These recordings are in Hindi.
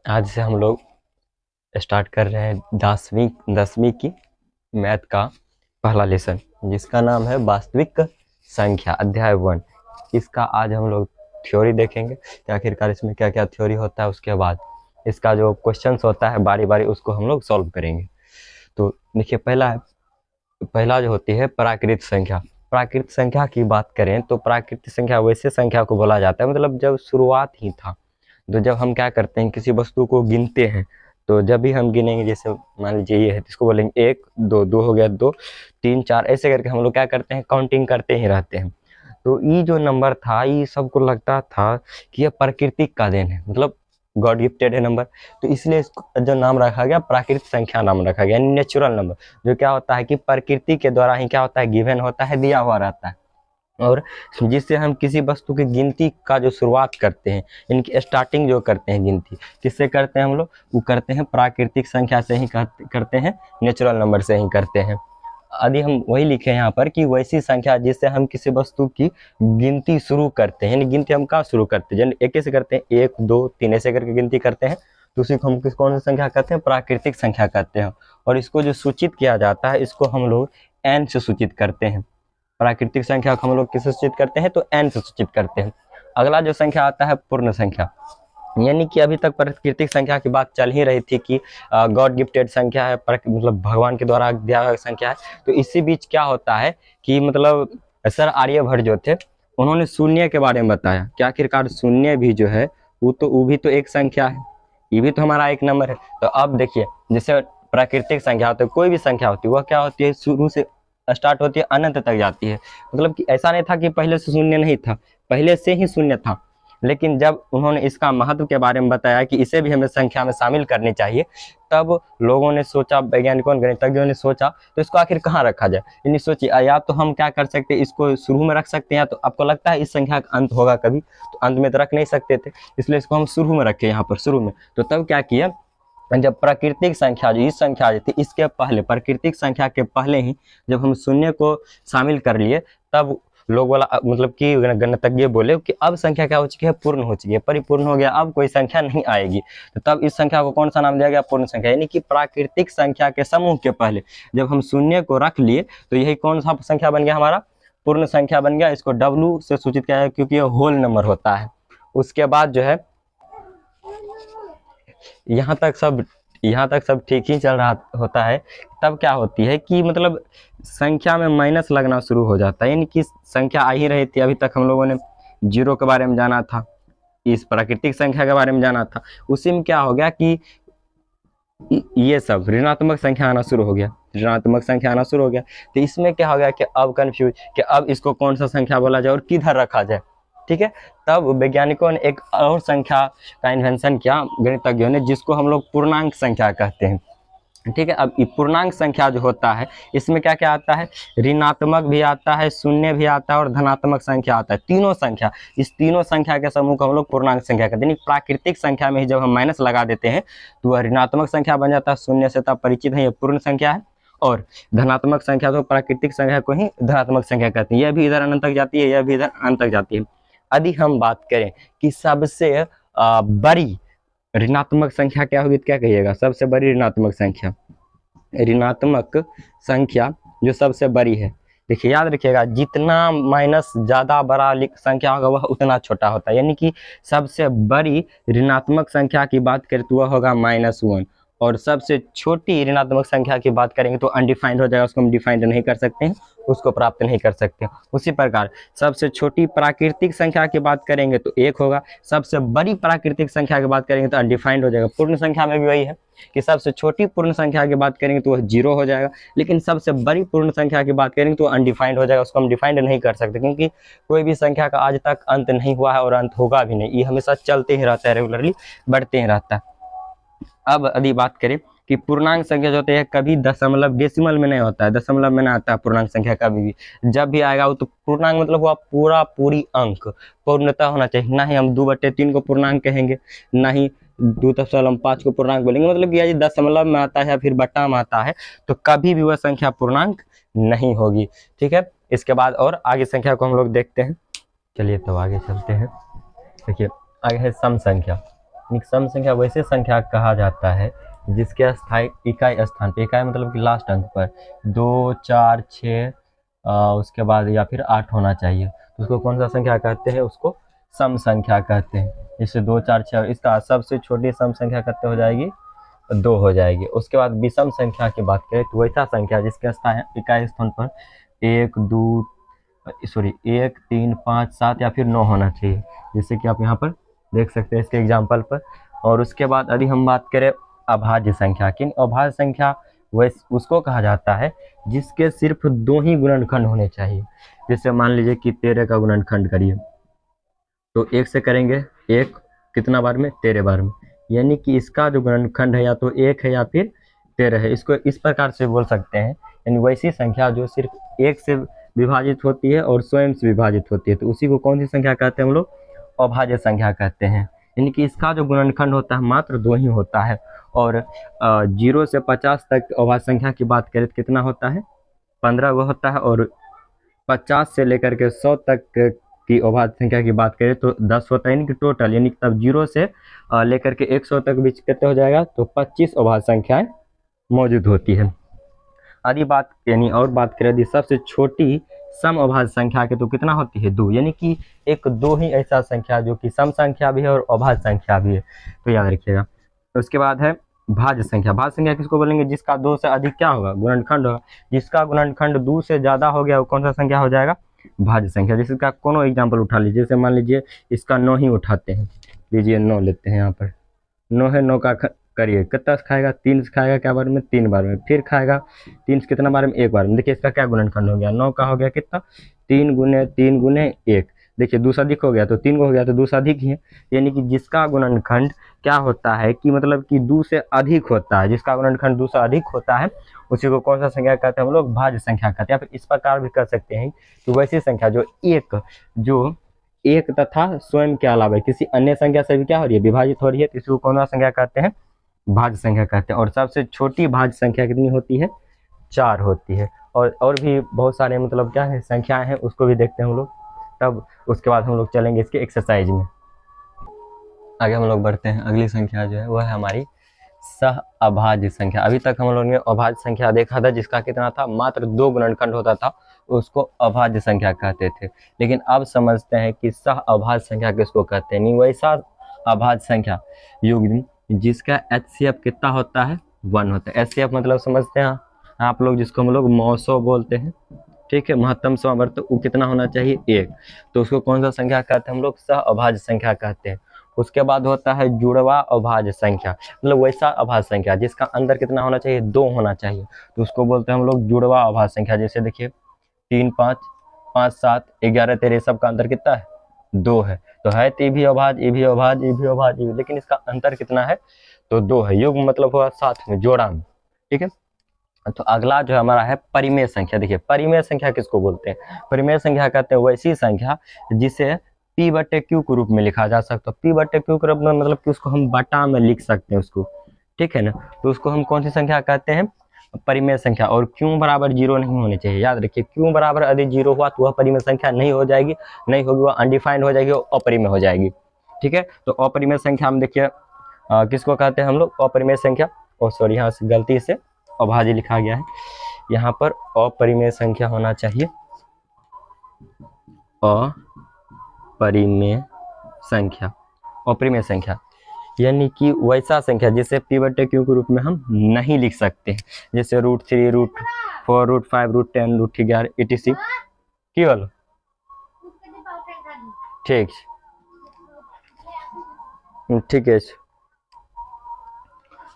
आज से हम लोग स्टार्ट कर रहे हैं दसवीं की मैथ का पहला लेसन, जिसका नाम है वास्तविक संख्या अध्याय 1। इसका आज हम लोग थ्योरी देखेंगे कि आखिरकार इसमें क्या क्या थ्योरी होता है। उसके बाद इसका जो क्वेश्चंस होता है बारी बारी उसको हम लोग सॉल्व करेंगे। तो देखिए, पहला जो होती है प्राकृत संख्या। प्राकृत संख्या की बात करें तो प्राकृत संख्या वैसे संख्या को बोला जाता है, मतलब जब शुरुआत ही था। तो जब हम क्या करते हैं, किसी वस्तु को गिनते हैं, तो जब भी हम गिनेंगे, जैसे मान लीजिए ये है, इसको बोलेंगे 1 2, 2 हो गया 2 3 4, ऐसे करके हम लोग क्या करते हैं, काउंटिंग करते ही रहते हैं। तो ये जो नंबर था, ये सबको लगता था कि ये प्रकृति का देन है, मतलब गॉड गिफ्टेड है नंबर। तो इसलिए इसको जो नाम रखा गया प्राकृतिक संख्या नाम रखा गया, नेचुरल नंबर, जो क्या होता है कि प्रकृति के द्वारा ही क्या होता है, गिवन होता है, दिया हुआ रहता है। और जिससे हम किसी वस्तु की गिनती का जो शुरुआत करते हैं, इनकी स्टार्टिंग जो करते हैं गिनती, किससे करते हैं हम लोग, वो करते हैं प्राकृतिक संख्या से ही करते हैं, नेचुरल नंबर से ही करते हैं। यदि हम वही लिखे यहाँ पर कि वैसी संख्या जिससे हम किसी वस्तु की गिनती शुरू करते हैं, यानी गिनती हम कहाँ शुरू करते हैं, एक से करते हैं 1 2 3 ऐसे करके गिनती करते हैं, तो उसी को हम कौन सी संख्या कहते हैं, प्राकृतिक संख्या कहते हैं। और इसको जो सूचित किया जाता है, इसको हम लोग n से सूचित करते हैं। प्राकृतिक संख्या को हम लोग किससे सूचित करते हैं, तो n से सूचित करते हैं। अगला जो संख्या आता है पूर्ण संख्या, यानी कि अभी तक प्राकृतिक संख्या की बात चल ही रही थी कि गॉड गिफ्टेड संख्या है, मतलब भगवान के द्वारा दिया हुआ संख्या है। तो इसी बीच क्या होता है कि मतलब सर आर्यभट्ट जो थे, उन्होंने शून्य के बारे में बताया कि आखिरकार शून्य भी जो है वो भी तो एक संख्या है, ये भी तो हमारा एक नंबर है। तो अब देखिए, जैसे प्राकृतिक संख्या होती है, कोई भी संख्या होती है, वह क्या होती है, शुरू से स्टार्ट होती है, अनंत तक जाती है। मतलब कि ऐसा नहीं था कि पहले से शून्य नहीं था, पहले से ही शून्य था। लेकिन जब उन्होंने इसका महत्व के बारे में बताया कि इसे भी हमें संख्या में शामिल करनी चाहिए, तब लोगों ने सोचा, वैज्ञानिकों गणितज्ञों ने सोचा, तो इसको आखिर कहाँ रखा जाए। यानी सोचिए, या तो हम क्या कर सकते हैं, इसको शुरू में रख सकते हैं, तो आपको लगता है इस संख्या का अंत होगा कभी, तो अंत में तो रख नहीं सकते थे, इसलिए इसको हम शुरू में रखे, यहाँ पर शुरू में। तो तब क्या किया, जब प्राकृतिक संख्या जो इस संख्या जो थी, इसके पहले, प्राकृतिक संख्या के पहले ही जब हम शून्य को शामिल कर लिए, तब लोग वाला मतलब कि गणितज्ञ बोले कि अब संख्या क्या हो चुकी है, पूर्ण हो चुकी है, परिपूर्ण हो गया, अब कोई संख्या नहीं आएगी। तो तब इस संख्या को कौन सा नाम दिया गया, पूर्ण संख्या। यानी कि प्राकृतिक संख्या के समूह के पहले जब हम शून्य को रख लिए, तो यही कौन सा संख्या बन गया, हमारा पूर्ण संख्या बन गया। इसको W से सूचित किया है, क्योंकि यह होल नंबर होता है। उसके बाद जो है, यहाँ तक सब ठीक ही चल रहा होता है। तब क्या होती है कि मतलब संख्या में माइनस लगना शुरू हो जाता है, यानी कि संख्या आ ही रही थी। अभी तक हम लोगों ने 0 के बारे में जाना था, इस प्राकृतिक संख्या के बारे में जाना था। उसी में क्या हो गया कि ये सब ऋणात्मक संख्या आना शुरू हो गया, तो इसमें क्या हो गया कि अब कंफ्यूज कि अब इसको कौन सा संख्या बोला जाए और किधर रखा जाए। ठीक है, तब वैज्ञानिकों ने एक और संख्या का इन्वेंशन किया, गणितज्ञों ने, जिसको हम लोग पूर्णांक संख्या कहते हैं। ठीक है, अब ये पूर्णांक संख्या जो होता है, इसमें क्या क्या आता है, ऋणात्मक भी आता है, शून्य भी आता है और धनात्मक संख्या आता है, तीनों संख्या। इस तीनों संख्या के समूह को हम लोग पूर्णांक संख्या कहते हैं। प्राकृतिक संख्या में ही जब हम माइनस लगा देते हैं तो वह ऋणात्मक संख्या बन जाता है। शून्य से तब परिचित है, ये पूर्ण संख्या है। और धनात्मक संख्या तो प्राकृतिक संख्या को ही धनात्मक संख्या कहते हैं। यह भी इधर अनंत तक जाती है, यह भी इधर अनंत तक जाती है। यदि हम बात करें कि सबसे बड़ी ऋणात्मक संख्या क्या होगी, तो क्या कहिएगा, सबसे बड़ी ऋणात्मक संख्या जो सबसे बड़ी है। देखिए, याद रखिएगा, जितना माइनस ज़्यादा बड़ा संख्या होगा वह उतना छोटा होता है। यानी कि सबसे बड़ी ऋणात्मक संख्या की बात करें तो वह होगा -1, और सबसे छोटी ऋणात्मक संख्या की बात करेंगे तो अनडिफाइंड हो जाएगा, उसको हम डिफाइंड नहीं कर सकते हैं, उसको प्राप्त नहीं कर सकते हैं। उसी प्रकार सबसे छोटी प्राकृतिक संख्या की बात करेंगे तो 1 होगा, सबसे बड़ी प्राकृतिक संख्या की बात करेंगे तो अनडिफाइंड हो जाएगा। पूर्ण संख्या में भी वही है कि सबसे छोटी पूर्ण संख्या की बात करेंगे तो वह 0 हो जाएगा, लेकिन सबसे बड़ी पूर्ण संख्या की बात करेंगे तो अनडिफाइंड हो जाएगा, उसको हम डिफाइंड नहीं कर सकते, क्योंकि कोई भी संख्या का आज तक अंत नहीं हुआ है और अंत होगा भी नहीं, ये हमेशा चलते ही रहता है, रेगुलरली बढ़ते ही रहता है। अब यदि बात करें कि पूर्णांक संख्या जो होती है, कभी दशमलव डेसिमल में नहीं होता है, दशमलव में नहीं आता है पूर्णांक संख्या कभी भी। जब भी आएगा वो तो पूर्णांक मतलब हुआ पूरी अंक, पूर्णता होना चाहिए। ना ही हम 2/3 को पूर्णांक कहेंगे, ना ही 2.5 को पूर्णांक बोलेंगे। मतलब कि यदि दशमलव में आता है या फिर बट्टा में आता है तो कभी भी वह संख्या पूर्णांक नहीं होगी। ठीक है, इसके बाद और आगे संख्या को हम लोग देखते हैं। चलिए तब आगे चलते हैं। देखिए, आगे है सम संख्या। सम संख्या वैसे संख्या कहा जाता है जिसके स्थायी इकाई स्थान पे, इकाई मतलब कि लास्ट अंक पर 2, 4, 6 उसके बाद या फिर 8 होना चाहिए, तो उसको कौन सा संख्या कहते हैं? उसको सम संख्या कहते हैं। जैसे 2, 4, 6, इसका सबसे छोटी सम संख्या कितने हो जाएगी? 2 हो जाएगी। उसके बाद विषम संख्या की बात करें तो वैसा संख्या जिसके इकाई स्थान पर 1, 3, 5, 7 या फिर 9 होना चाहिए, जैसे कि आप यहाँ पर देख सकते हैं इसके एग्जाम्पल पर। और उसके बाद यदि हम बात करें अभाज्य संख्या की, अभाज्य संख्या वैसे उसको कहा जाता है जिसके सिर्फ 2 ही गुणनखंड होने चाहिए। जैसे मान लीजिए कि 13 का गुणनखंड करिए, तो 1 से करेंगे 1 कितना बार में? 13 बार में, यानी कि इसका जो गुणनखंड है या तो 1 है या फिर 13 है। इसको इस प्रकार से बोल सकते हैं, यानी वैसी संख्या जो सिर्फ 1 से विभाजित होती है और स्वयं से विभाजित होती है, तो उसी को कौन सी संख्या कहते हैं हम लोग? अभाज्य संख्या कहते हैं। यानी कि इसका जो गुणनखंड होता है मात्र 2 ही होता है। और 0 से 50 तक अभाज्य संख्या की बात करें तो कितना होता है? 15 वो होता है। और 50 से लेकर के 100 तक की अभाज्य संख्या की बात करें तो 10 होता है, यानी कि टोटल, यानी कि तब 0 से लेकर के 100 तक बीच कितने हो जाएगा? तो 25 अभाज्य संख्याएं मौजूद होती है। आदि बात यानी और बात करें यदि सबसे छोटी सम अभाज्य संख्या के तो कितना होती है? 2, यानी कि एक 2 ही ऐसा संख्या जो कि सम संख्या भी है और अभाज्य संख्या भी है, तो याद रखिएगा। तो उसके बाद है भाज्य संख्या। भाज्य संख्या किसको बोलेंगे? जिसका 2 से अधिक क्या होगा? गुणनखंड होगा। जिसका गुणनखंड 2 से ज़्यादा हो गया वो कौन सा संख्या हो जाएगा? भाज्य संख्या। जिसका कोनो एग्जाम्पल उठा लीजिए, जैसे मान लीजिए इसका 9 ही उठाते हैं, लीजिए 9 लेते हैं यहाँ पर, 9 है, 9 का करिए कितना खाएगा? 3 से खाएगा क्या बार में? 3 बार में। फिर खाएगा 3 से कितना बार में? 1 बार में। देखिए इसका क्या गुणनखंड हो गया? 9 का हो गया कितना? 3 गुने 3 गुने 1। देखिए 2 से अधिक हो गया तो 3 हो गया तो 2 से अधिक ही है, यानी कि जिसका गुणनखंड क्या होता है कि मतलब कि 2 से अधिक होता है, जिसका गुणनखंड 2 से अधिक होता है उसी को कौन सा संख्या कहते हैं हम लोग? भाज्य संख्या कहते हैं। या फिर इस प्रकार भी कर सकते हैं कि वैसी संख्या जो एक तथा स्वयं के अलावा किसी अन्य संख्या से भी क्या हो रही है? विभाजित हो रही है, तो इसको कौन सा संख्या कहते हैं? भाज्य संख्या कहते हैं। और सबसे छोटी भाज्य संख्या कितनी होती है? 4 होती है। और भी बहुत सारे मतलब क्या है संख्याएं हैं, उसको भी देखते हैं हम लोग, तब उसके बाद हम लोग चलेंगे इसके एक्सरसाइज में। आगे हम लोग बढ़ते हैं। अगली संख्या जो है वह है हमारी सह अभाज्य संख्या। अभी तक हम लोगों ने अभाज्य संख्या देखा था जिसका कितना था? मात्र 2 गुणनखंड होता था, उसको अभाज्य संख्या कहते थे। लेकिन अब समझते हैं कि सह अभाज्य संख्या किसको कहते हैं। नहीं, वैसा अभाज्य संख्या युग्म जिसका HCF कितना होता है? 1 होता है। HCF मतलब समझते हैं आप लोग, जिसको हम लोग मौसो बोलते हैं, ठीक है, महत्तम समवर्त, वो कितना होना चाहिए? 1। तो उसको कौन सा संख्या कहते हैं हम लोग? सह अभाज्य संख्या कहते हैं। उसके बाद होता है जुड़वा अभाज्य संख्या, मतलब वैसा अभाज्य संख्या जिसका अंदर कितना होना चाहिए? 2 होना चाहिए, तो उसको बोलते हैं हम लोग जुड़वा अभाज्य संख्या। जैसे देखिए 3, 5, 5, 7, 11, 13 सबका अंतर कितना है? 2 है। तो है तो ये भी अभाज्य, ये भी अभाज्य, ये भी अभाज्य, लेकिन इसका अंतर कितना है? तो 2 है। युग्म मतलब हुआ साथ में, जोड़ा में, ठीक है। तो अगला जो हमारा है परिमेय संख्या। देखिए परिमेय संख्या किसको बोलते हैं? परिमेय संख्या कहते हैं वैसी संख्या जिसे P/Q के रूप में लिखा जा सकता है। P/Q के रूप में मतलब कि उसको हम बटा में लिख सकते हैं उसको, ठीक है ना। तो उसको हम कौन सी संख्या कहते हैं? परिमेय संख्या। और Q बराबर 0 नहीं होनी चाहिए, याद रखिए। Q बराबर यदि 0 हुआ तो वह परिमेय संख्या नहीं हो जाएगी, नहीं होगी वह अनडिफाइंड हो जाएगी, अपरिमेय हो जाएगी, ठीक है। तो अपरिमेय संख्या में देखिए किसको कहते हैं हम लोग? अपरिमेय संख्या। और सॉरी, यहाँ से गलती से अभाज्य लिखा गया है, यहाँ पर अपरिमेय संख्या होना चाहिए। अपरिमेय संख्या, अपरिमेय संख्या यानी कि वैसा संख्या जिसे P/Q के रूप में हम नहीं लिख सकते, जैसे √3, √4, √5, √10, √11 etc। केवल ठीक है।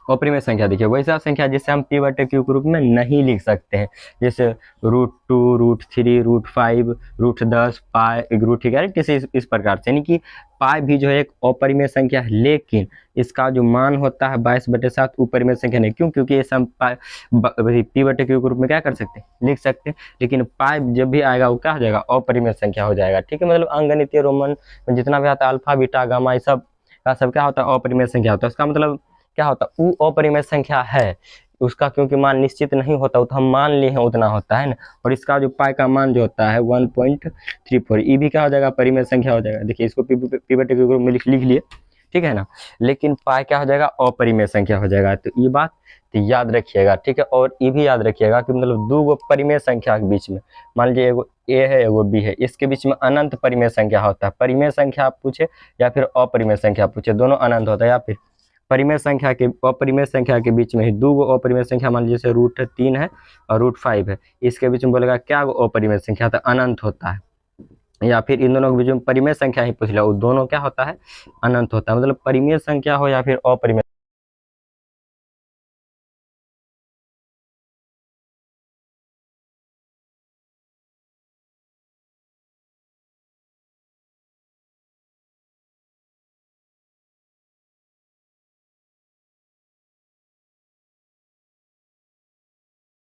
अपरिमेय संख्या देखिए वैसा संख्या जिसे हम P/Q के रूप में नहीं लिख सकते हैं, जैसे √2, √3, √5, √10, पाई, √11 इस प्रकार से। यानी कि पाई भी जो है एक अपरिमेय संख्या है, लेकिन इसका जो मान होता है 22/7 अपरिमेय संख्या नहीं। क्यों? क्योंकि ये हम P/Q के रूप में क्या कर सकते हैं? लिख सकते हैं। लेकिन पाई जब भी आएगा वो क्या हो जाएगा? अपरिमेय संख्या हो जाएगा, ठीक है। मतलब अंगगणितीय रोमन जितना भी आता है अल्फा, बीटा, गामा, ये सब का सब क्या होता है? अपरिमेय संख्या होता है। इसका मतलब क्या होता है? वो अपरिमेय संख्या है, उसका क्योंकि मान निश्चित नहीं होता, तो हम मान लिए हैं उतना होता है ना। और इसका जो पाई का मान जो होता है 1.34, ये भी क्या हो जाएगा? परिमेय संख्या हो जाएगा। देखिए इसको P/Q के रूप में लिख लिए, ठीक है ना। लेकिन पाई क्या हो जाएगा, अपरिमेय संख्या हो जाएगा। तो ये बात तो याद रखिएगा, ठीक है। और ये भी याद रखिएगा कि मतलब दो गो परिमेय संख्या के बीच में, मान लीजिए एगो ए है एगो बी है, इसके बीच में अनंत परिमेय संख्या होता है। परिमेय संख्या आप पूछे या फिर अपरिमेय संख्या पूछे, दोनों अनंत होता है। या फिर परिमेय संख्या के अपरिमेय संख्या के बीच में ही दो गो अपरिमेय संख्या, मान लीजिए जैसे √3 है और √5 है, इसके बीच में बोलेगा क्या गो अपरिमेय संख्या, तो अनंत होता है। या फिर इन दोनों के बीच में परिमेय संख्या ही पूछ लिया, वो दोनों क्या होता है, अनंत होता है। मतलब परिमेय संख्या हो या फिर अपरिमेय